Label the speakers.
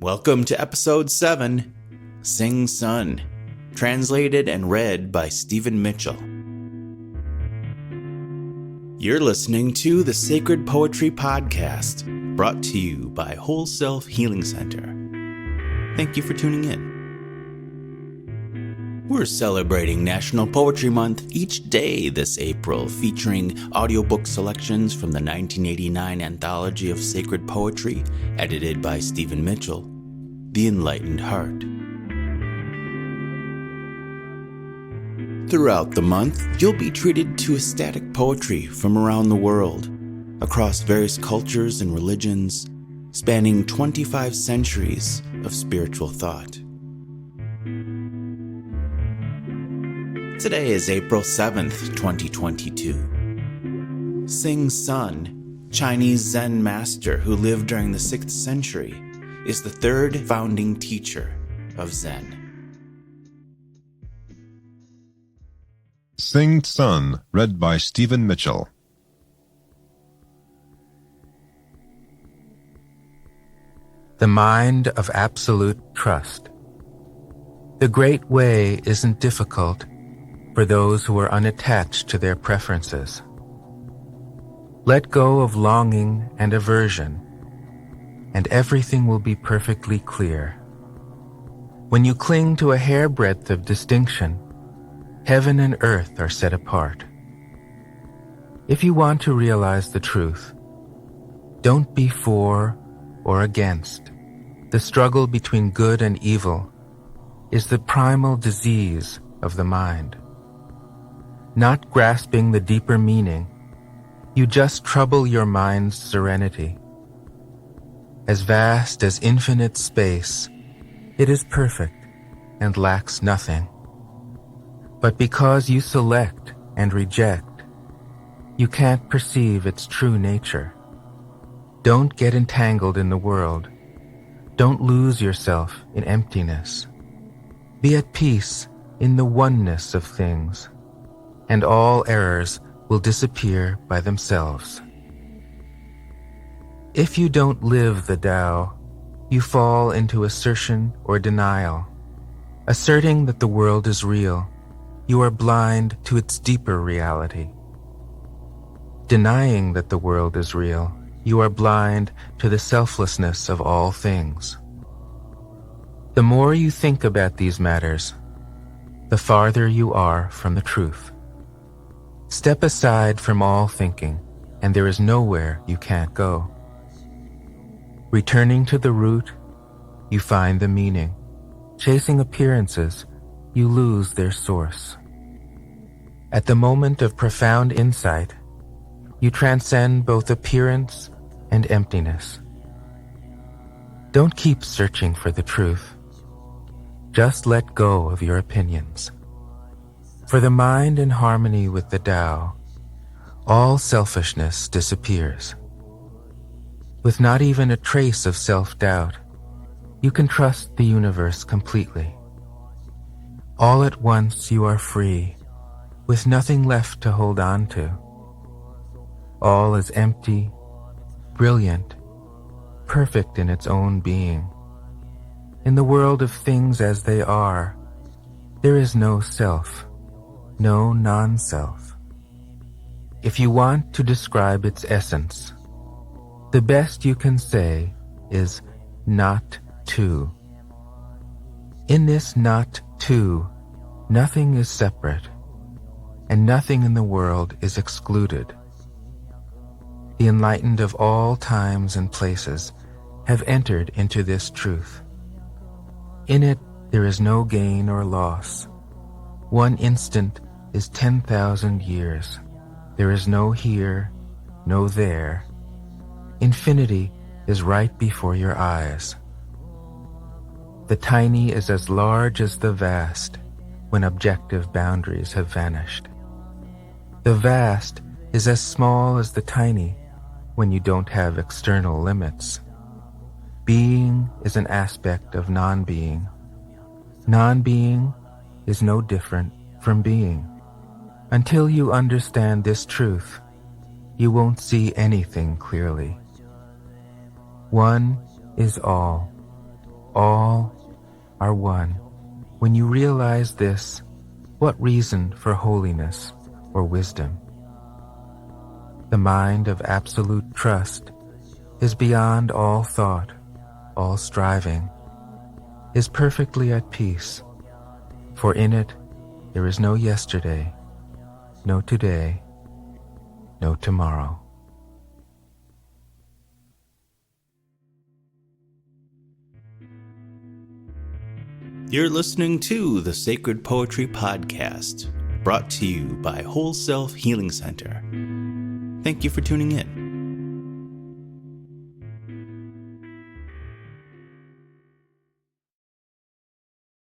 Speaker 1: Welcome to episode 7, Seng Sun, translated and read by Stephen Mitchell. You're listening to the Sacred Poetry Podcast, brought to you by Whole Self Healing Center. Thank you for tuning in. We're celebrating National Poetry Month each day this April, featuring audiobook selections from the 1989 anthology of sacred poetry, edited by Stephen Mitchell, The Enlightened Heart. Throughout the month, you'll be treated to ecstatic poetry from around the world, across various cultures and religions, spanning 25 centuries of spiritual thought. Today is April 7th, 2022. Seng Sun, Chinese Zen master who lived during the 6th century, is the third founding teacher of Zen.
Speaker 2: Seng Sun, read by Stephen Mitchell.
Speaker 3: The mind of absolute trust. The great way isn't difficult for those who are unattached to their preferences. Let go of longing and aversion, and everything will be perfectly clear. When you cling to a hairbreadth of distinction, heaven and earth are set apart. If you want to realize the truth, don't be for or against. The struggle between good and evil is the primal disease of the mind. Not grasping the deeper meaning, you just trouble your mind's serenity. As vast as infinite space, it is perfect and lacks nothing. But because you select and reject, you can't perceive its true nature. Don't get entangled in the world. Don't lose yourself in emptiness. Be at peace in the oneness of things, and all errors will disappear by themselves. If you don't live the Tao, you fall into assertion or denial. Asserting that the world is real, you are blind to its deeper reality. Denying that the world is real, you are blind to the selflessness of all things. The more you think about these matters, the farther you are from the truth. Step aside from all thinking, and there is nowhere you can't go. Returning to the root, you find the meaning. Chasing appearances, you lose their source. At the moment of profound insight, you transcend both appearance and emptiness. Don't keep searching for the truth. Just let go of your opinions. For the mind in harmony with the Tao, all selfishness disappears. With not even a trace of self-doubt, you can trust the universe completely. All at once you are free, with nothing left to hold on to. All is empty, brilliant, perfect in its own being. In the world of things as they are, there is no self, no non-self. If you want to describe its essence, the best you can say is not two. In this not two, nothing is separate, and nothing in the world is excluded. The enlightened of all times and places have entered into this truth. In it, there is no gain or loss. One instant is 10,000 years. There is no here, no there. Infinity is right before your eyes. The tiny is as large as the vast when objective boundaries have vanished. The vast is as small as the tiny when you don't have external limits. Being is an aspect of non-being. Non-being is no different from being. Until you understand this truth, you won't see anything clearly. One is all. All are one. When you realize this, what reason for holiness or wisdom? The mind of absolute trust is beyond all thought, all striving, is perfectly at peace, for in it there is no yesterday, no today, no tomorrow.
Speaker 1: You're listening to the Sacred Poetry Podcast, brought to you by Whole Self Healing Center. Thank you for tuning in.